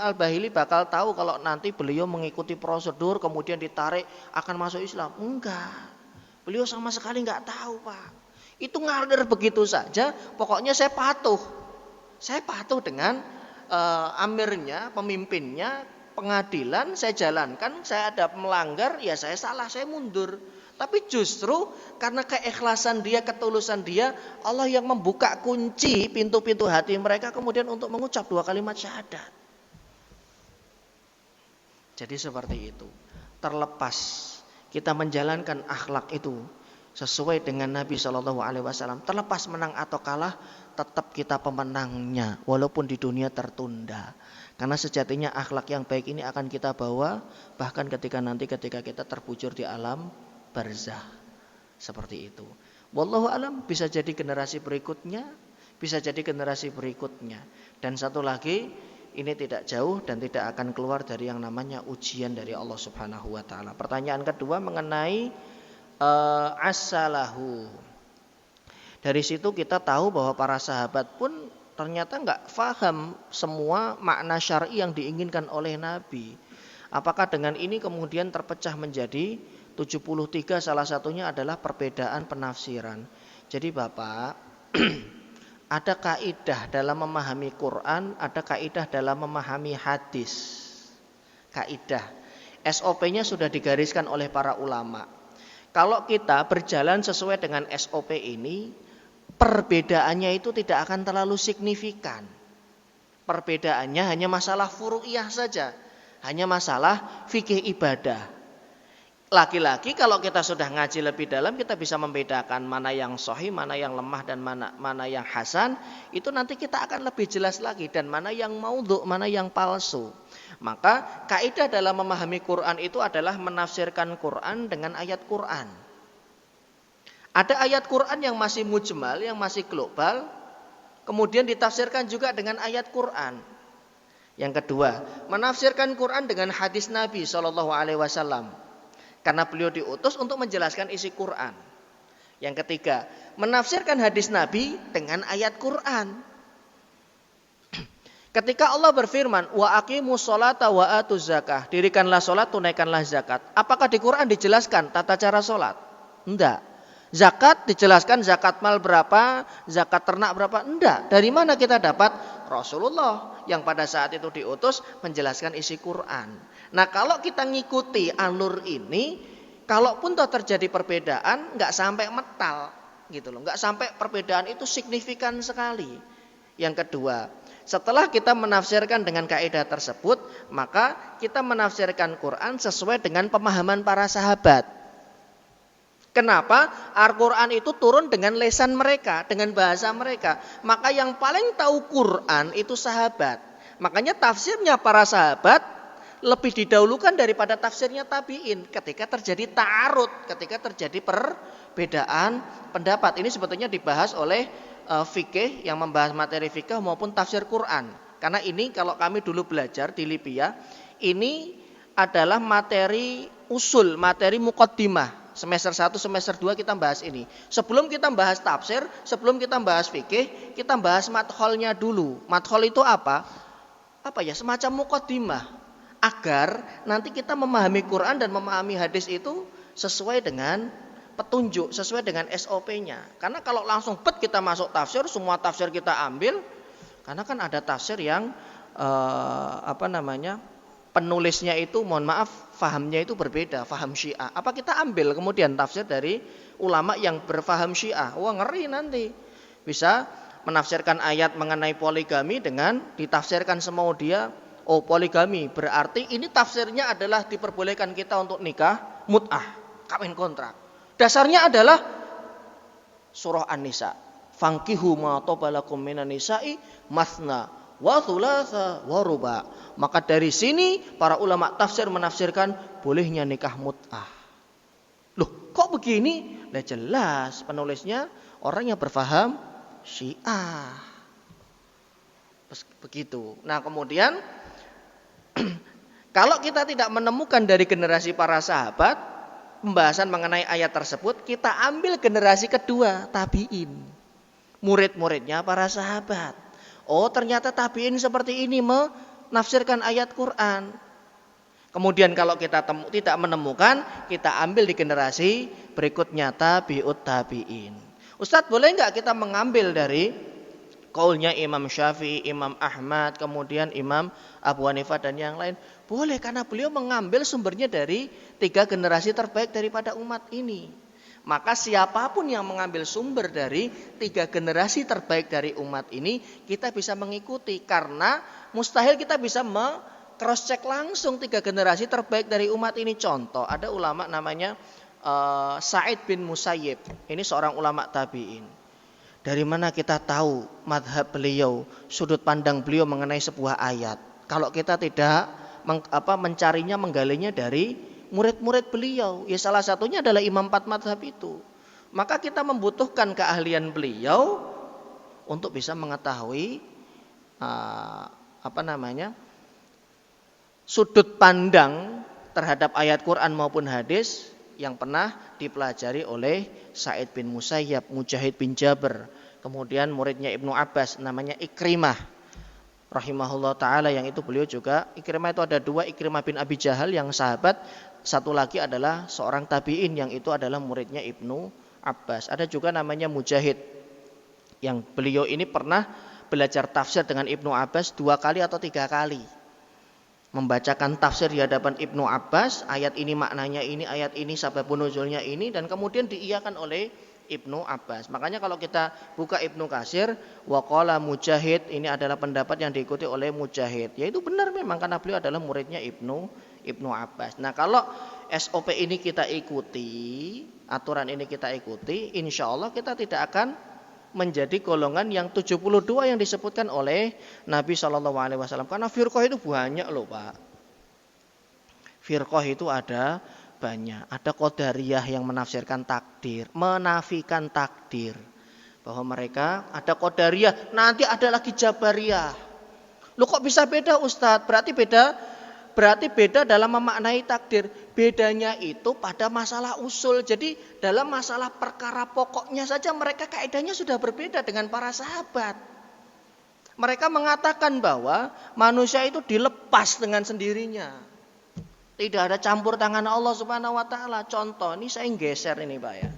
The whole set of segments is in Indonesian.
Al-Bahili bakal tahu kalau nanti beliau mengikuti prosedur kemudian ditarik akan masuk Islam. Enggak. Beliau sama sekali enggak tahu, Pak. Itu ngalir begitu saja, pokoknya saya patuh. Saya patuh dengan amirnya, pemimpinnya, pengadilan, saya jalankan, saya ada melanggar, ya saya salah, saya mundur. Tapi justru karena keikhlasan dia, ketulusan dia, Allah yang membuka kunci pintu-pintu hati mereka kemudian untuk mengucap 2 kalimat syahadat. Jadi seperti itu. Terlepas kita menjalankan akhlak itu sesuai dengan Nabi SAW, terlepas menang atau kalah, tetap kita pemenangnya, walaupun di dunia tertunda. Karena sejatinya akhlak yang baik ini akan kita bawa bahkan ketika kita terbujur di alam barzah. Seperti itu. Wallahu alam, bisa jadi generasi berikutnya, bisa jadi generasi berikutnya. Dan satu lagi, ini tidak jauh dan tidak akan keluar dari yang namanya ujian dari Allah Subhanahu wa taala. Pertanyaan kedua mengenai as-salahu. Dari situ kita tahu bahwa para sahabat pun ternyata enggak faham semua makna syar'i yang diinginkan oleh Nabi. Apakah dengan ini kemudian terpecah menjadi 73, salah satunya adalah perbedaan penafsiran. Jadi Bapak, ada kaidah dalam memahami Quran, ada kaidah dalam memahami hadis. Kaidah. SOP-nya sudah digariskan oleh para ulama. Kalau kita berjalan sesuai dengan SOP ini, perbedaannya itu tidak akan terlalu signifikan. Perbedaannya hanya masalah furu'iyah saja. Hanya masalah fikih ibadah. Laki-laki kalau kita sudah ngaji lebih dalam, kita bisa membedakan mana yang sahih, mana yang lemah, dan mana yang hasan. Itu nanti kita akan lebih jelas lagi. Dan mana yang maudhu', mana yang palsu. Maka kaidah dalam memahami Quran itu adalah menafsirkan Quran dengan ayat Quran. Ada ayat Quran yang masih mujmal, yang masih global, kemudian ditafsirkan juga dengan ayat Quran. Yang kedua, menafsirkan Quran dengan hadis Nabi SAW. Karena beliau diutus untuk menjelaskan isi Quran. Yang ketiga, menafsirkan hadis Nabi dengan ayat Quran. Ketika Allah berfirman, wa aqimus sholata wa atuz zakah, dirikanlah sholat, tunaikanlah zakat. Apakah di Quran dijelaskan tata cara sholat? Enggak. Zakat dijelaskan zakat mal berapa, zakat ternak berapa? Enggak. Dari mana kita dapat? Rasulullah yang pada saat itu diutus menjelaskan isi Quran. Nah, kalau kita ngikuti alur ini, kalaupun toh terjadi perbedaan, enggak sampai metal gitu loh. Enggak sampai perbedaan itu signifikan sekali. Yang kedua, setelah kita menafsirkan dengan kaidah tersebut, maka kita menafsirkan Quran sesuai dengan pemahaman para sahabat. Kenapa? Al-Quran itu turun dengan lesan mereka, dengan bahasa mereka. Maka yang paling tahu Quran itu sahabat. Makanya tafsirnya para sahabat lebih didahulukan daripada tafsirnya tabi'in. Ketika terjadi ta'arud, ketika terjadi perbedaan pendapat. Ini sebetulnya dibahas oleh fikih yang membahas materi fikih maupun tafsir Quran. Karena ini kalau kami dulu belajar di Libya, ini adalah materi usul, materi muqaddimah. Semester 1, semester 2 kita bahas ini. Sebelum kita bahas tafsir, sebelum kita bahas fikih, kita bahas madkhalnya dulu. Madkhal itu apa? Apa ya? Semacam muqaddimah. Agar nanti kita memahami Quran dan memahami hadis itu sesuai dengan petunjuk, sesuai dengan SOP-nya. Karena kalau langsung kita masuk tafsir, semua tafsir kita ambil. Karena kan ada tafsir yang penulisnya itu, mohon maaf, fahamnya itu berbeda, faham Syiah. Apa kita ambil kemudian tafsir dari ulama yang berfaham Syiah? Wah, ngeri nanti. Bisa menafsirkan ayat mengenai poligami dengan ditafsirkan semau dia, oh poligami berarti ini tafsirnya adalah diperbolehkan kita untuk nikah mut'ah, kawin kontrak. Dasarnya adalah surah An-Nisa. Fankihu ma tabalakum minan nisa'i mathna wa thulatha wa ruba. Maka dari sini para ulama tafsir menafsirkan bolehnya nikah mut'ah. Loh, kok begini? Lah jelas penulisnya orang yang berfaham Syiah. Begitu. Nah, kemudian kalau kita tidak menemukan dari generasi para sahabat pembahasan mengenai ayat tersebut, kita ambil generasi kedua, tabi'in. Murid-muridnya para sahabat. Oh, ternyata tabi'in seperti ini menafsirkan ayat Quran. Kemudian kalau kita tidak menemukan, kita ambil di generasi berikutnya, tabi'ut tabi'in. Ustadz, boleh nggak kita mengambil dari qaulnya Imam Syafi'i, Imam Ahmad, kemudian Imam Abu Hanifah dan yang lain? Boleh, karena beliau mengambil sumbernya dari 3 generasi terbaik daripada umat ini. Maka siapapun yang mengambil sumber dari 3 generasi terbaik dari umat ini, kita bisa mengikuti. Karena mustahil kita bisa cross check langsung 3 generasi terbaik dari umat ini. Contoh, ada ulama namanya Sa'id bin Musayyib. Ini seorang ulama tabi'in. Dari mana kita tahu madhab beliau, sudut pandang beliau mengenai sebuah ayat? Kalau kita tidak mencarinya, menggalinya dari murid-murid beliau, ya salah satunya adalah imam 4 madhab itu. Maka kita membutuhkan keahlian beliau untuk bisa mengetahui sudut pandang terhadap ayat Quran maupun hadis yang pernah dipelajari oleh Sa'id bin Musayyab, Mujahid bin Jabr, kemudian muridnya Ibnu Abbas namanya Ikrimah rahimahullah ta'ala, yang itu beliau juga, Ikrimah itu ada 2, Ikrimah bin Abi Jahal yang sahabat, satu lagi adalah seorang tabi'in yang itu adalah muridnya Ibnu Abbas. Ada juga namanya Mujahid, yang beliau ini pernah belajar tafsir dengan Ibnu Abbas 2 kali atau 3 kali. Membacakan tafsir di hadapan Ibnu Abbas, ayat ini maknanya ini, ayat ini sababun nuzulnya ini, dan kemudian diiyakan oleh Ibnu Abbas. Makanya kalau kita buka Ibnu Katsir, waqala Mujahid, ini adalah pendapat yang diikuti oleh Mujahid. Ya itu benar memang, karena beliau adalah muridnya Ibnu Abbas. Nah, kalau SOP ini kita ikuti, aturan ini kita ikuti, insya Allah kita tidak akan menjadi golongan yang 72 yang disebutkan oleh Nabi SAW. Karena firqah itu banyak loh Pak. Firqah itu ada banyak. Ada Qadariyah yang menafsirkan takdir, menafikan takdir. Bahwa mereka ada Qadariyah, nanti ada lagi Jabariyah. Loh kok bisa beda Ustadz? Berarti beda dalam memaknai takdir. Bedanya itu pada masalah usul. Jadi dalam masalah perkara pokoknya saja mereka kaidahnya sudah berbeda dengan para sahabat. Mereka mengatakan bahwa manusia itu dilepas dengan sendirinya. Tidak ada campur tangan Allah Subhanahu wa taala. Contoh, ini saya geser ini Pak ya.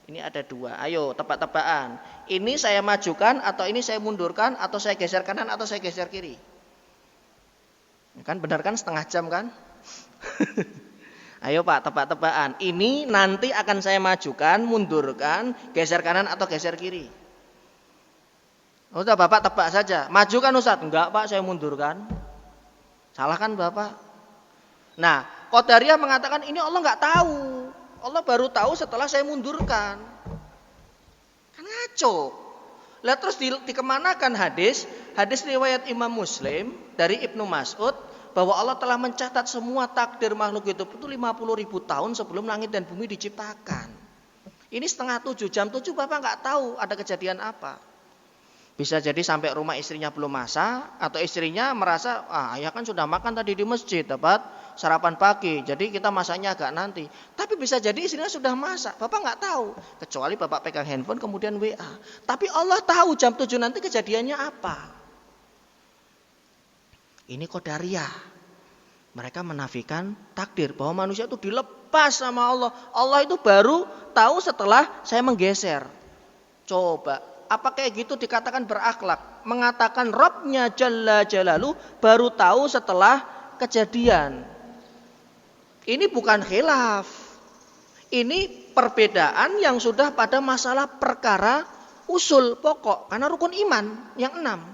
Ini ada 2. Ayo tebak-tebakan. Ini saya majukan atau ini saya mundurkan, atau saya geser kanan atau saya geser kiri. Kan benar kan, setengah jam kan? Ayo Pak, tebak-tebakan. Ini nanti akan saya majukan, mundurkan, geser kanan atau geser kiri. Udah Bapak tebak saja. Majukan Ustaz? Enggak Pak, saya mundurkan. Salah kan Bapak? Nah, Qadariyah mengatakan ini Allah enggak tahu. Allah baru tahu setelah saya mundurkan. Kan ngaco. Lihat terus dikemanakan hadis riwayat Imam Muslim dari Ibnu Mas'ud bahwa Allah telah mencatat semua takdir makhluk hidup itu 50.000 tahun sebelum langit dan bumi diciptakan. Ini 6:30, jam 7 Bapak nggak tahu ada kejadian apa. Bisa jadi sampai rumah istrinya belum masak, atau istrinya merasa ayah kan sudah makan tadi di masjid, dapat sarapan pagi, jadi kita masaknya agak nanti. Tapi bisa jadi istrinya sudah masak, Bapak nggak tahu, kecuali Bapak pegang handphone kemudian WA. Tapi Allah tahu jam 7 nanti kejadiannya apa. Ini Qadariyah. Mereka menafikan takdir, bahwa manusia itu dilepas sama Allah. Allah itu baru tahu setelah saya menggeser. Coba, apa kayak gitu dikatakan berakhlak? Mengatakan Rabbnya Jalla Jalalu baru tahu setelah kejadian. Ini bukan khilaf. Ini perbedaan yang sudah pada masalah perkara usul pokok. Karena rukun iman yang 6.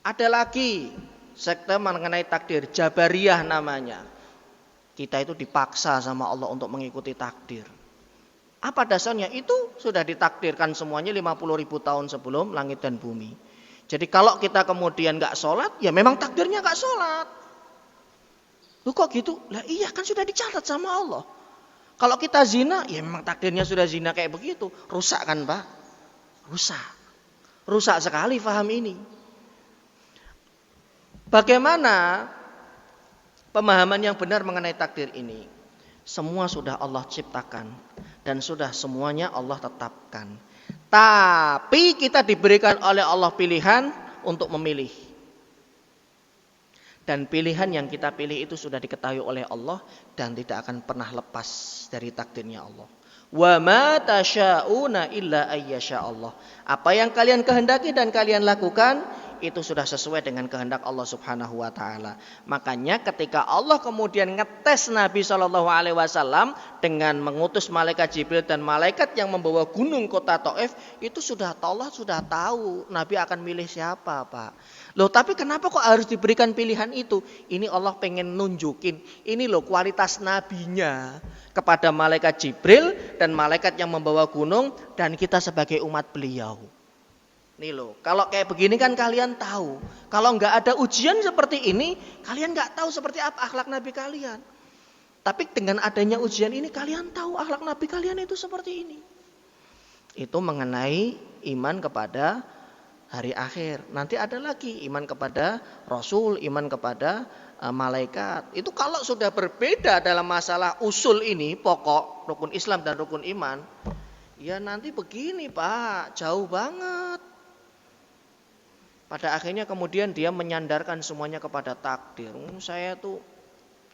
Ada lagi sekte mengenai takdir, Jabariyah namanya. Kita itu dipaksa sama Allah untuk mengikuti takdir. Apa dasarnya? Itu sudah ditakdirkan semuanya 50.000 tahun sebelum langit dan bumi. Jadi kalau kita kemudian gak sholat, ya memang takdirnya gak sholat. Loh kok gitu? Lah iya kan sudah dicatat sama Allah. Kalau kita zina, ya memang takdirnya sudah zina kayak begitu. Rusak kan Pak? Rusak. Rusak sekali faham ini. Bagaimana pemahaman yang benar mengenai takdir ini? Semua sudah Allah ciptakan dan sudah semuanya Allah tetapkan. Tapi kita diberikan oleh Allah pilihan untuk memilih. Dan pilihan yang kita pilih itu sudah diketahui oleh Allah dan tidak akan pernah lepas dari takdirnya Allah. Wa ma tasya'una illa ayyasha Allah. Apa yang kalian kehendaki dan kalian lakukan itu sudah sesuai dengan kehendak Allah Subhanahu wa taala. Makanya ketika Allah kemudian ngetes Nabi sallallahu alaihi wasallam dengan mengutus malaikat Jibril dan malaikat yang membawa gunung kota Thaif, itu Allah sudah tahu Nabi akan milih siapa, Pak. Loh, tapi kenapa kok harus diberikan pilihan itu? Ini Allah pengen nunjukin, ini loh kualitas nabinya kepada malaikat Jibril dan malaikat yang membawa gunung dan kita sebagai umat beliau. Nih loh, kalau kayak begini kan kalian tahu. Kalau nggak ada ujian seperti ini, kalian nggak tahu seperti apa akhlak Nabi kalian. Tapi dengan adanya ujian ini, kalian tahu akhlak Nabi kalian itu seperti ini. Itu mengenai iman kepada hari akhir. Nanti ada lagi iman kepada Rasul, iman kepada malaikat. Itu kalau sudah berbeda dalam masalah usul ini, pokok rukun Islam dan rukun iman, ya nanti begini Pak, jauh banget. Pada akhirnya kemudian dia menyandarkan semuanya kepada takdir. Saya tuh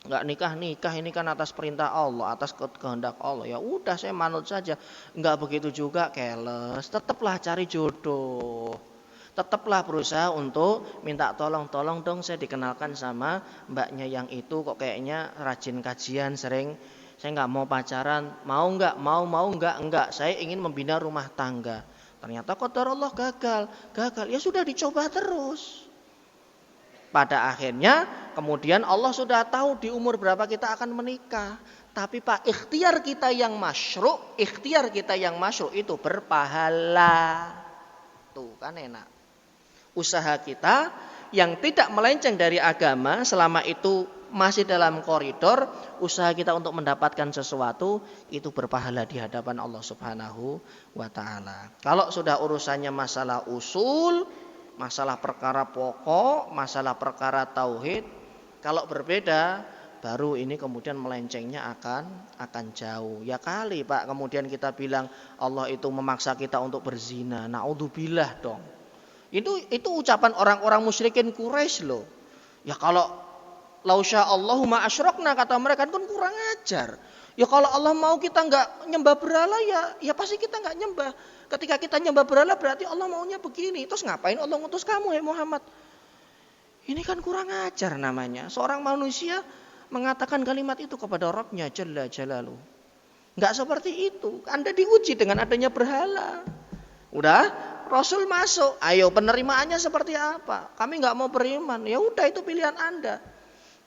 nggak nikah ini kan atas perintah Allah, atas kehendak Allah. Ya udah saya manut saja. Nggak begitu juga keles. Tetaplah cari jodoh. Tetaplah berusaha untuk minta tolong dong saya dikenalkan sama mbaknya yang itu kok kayaknya rajin kajian sering. Saya nggak mau pacaran, mau nggak, saya ingin membina rumah tangga. Ternyata qadarullah gagal, ya sudah dicoba terus. Pada akhirnya kemudian Allah sudah tahu di umur berapa kita akan menikah. Tapi Pak, ikhtiar kita yang masyru' itu berpahala. Tuh kan enak. Usaha kita yang tidak melenceng dari agama selama itu masih dalam koridor, usaha kita untuk mendapatkan sesuatu itu berpahala di hadapan Allah Subhanahu wa taala. Kalau sudah urusannya masalah usul, masalah perkara pokok, masalah perkara tauhid, kalau berbeda baru ini kemudian melencengnya akan jauh. Ya kali Pak, kemudian kita bilang Allah itu memaksa kita untuk berzina. Naudzubillah dong. Itu ucapan orang-orang musyrikin Quraisy loh. Ya kalau lausya Allahumma asyrakna kata mereka kan kurang ajar. Ya kalau Allah mau kita nggak nyembah berhala ya pasti kita nggak nyembah. Ketika kita nyembah berhala berarti Allah maunya begini. Terus ngapain Allah ngutus kamu Muhammad? Ini kan kurang ajar namanya. Seorang manusia mengatakan kalimat itu kepada Rabbnya Jalla Jalaluh. Nggak seperti itu. Anda diuji dengan adanya berhala. Udah, Rasul masuk. Ayo penerimaannya seperti apa? Kami nggak mau beriman. Ya udah itu pilihan Anda.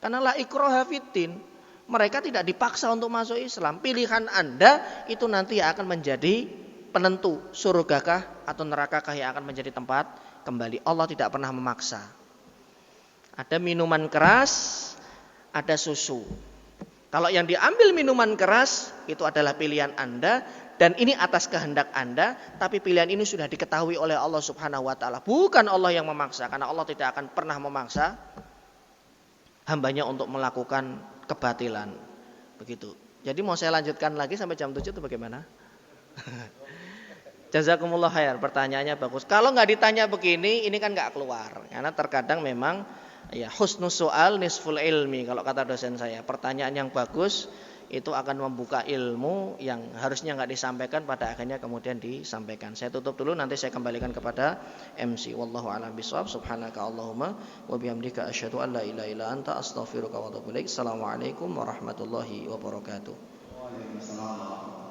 Karena la ikraha fiddin, mereka tidak dipaksa untuk masuk Islam. Pilihan Anda itu nanti akan menjadi penentu surgakah atau nerakakah yang akan menjadi tempat kembali. Allah tidak pernah memaksa. Ada minuman keras, ada susu. Kalau yang diambil minuman keras itu adalah pilihan Anda dan ini atas kehendak Anda, tapi pilihan ini sudah diketahui oleh Allah Subhanahu wa taala. Bukan Allah yang memaksa, karena Allah tidak akan pernah memaksa hambanya untuk melakukan kebatilan. Begitu. Jadi mau saya lanjutkan lagi sampai jam 7 itu bagaimana? Jazakumullah khair, pertanyaannya bagus. Kalau nggak ditanya begini, ini kan nggak keluar. Karena terkadang memang ya husnus soal nisful ilmi kalau kata dosen saya. Pertanyaan yang bagus itu akan membuka ilmu yang harusnya nggak disampaikan pada akhirnya kemudian disampaikan. Saya tutup dulu, nanti saya kembalikan kepada MC. Wallahu a'lam bishawab. Subhanaka Allahumma wa bihamdika asyhadu an la ilaha illa anta astaghfiruka wa atubu ilaik. Assalamualaikum warahmatullahi wabarakatuh. Waalaikumsalam.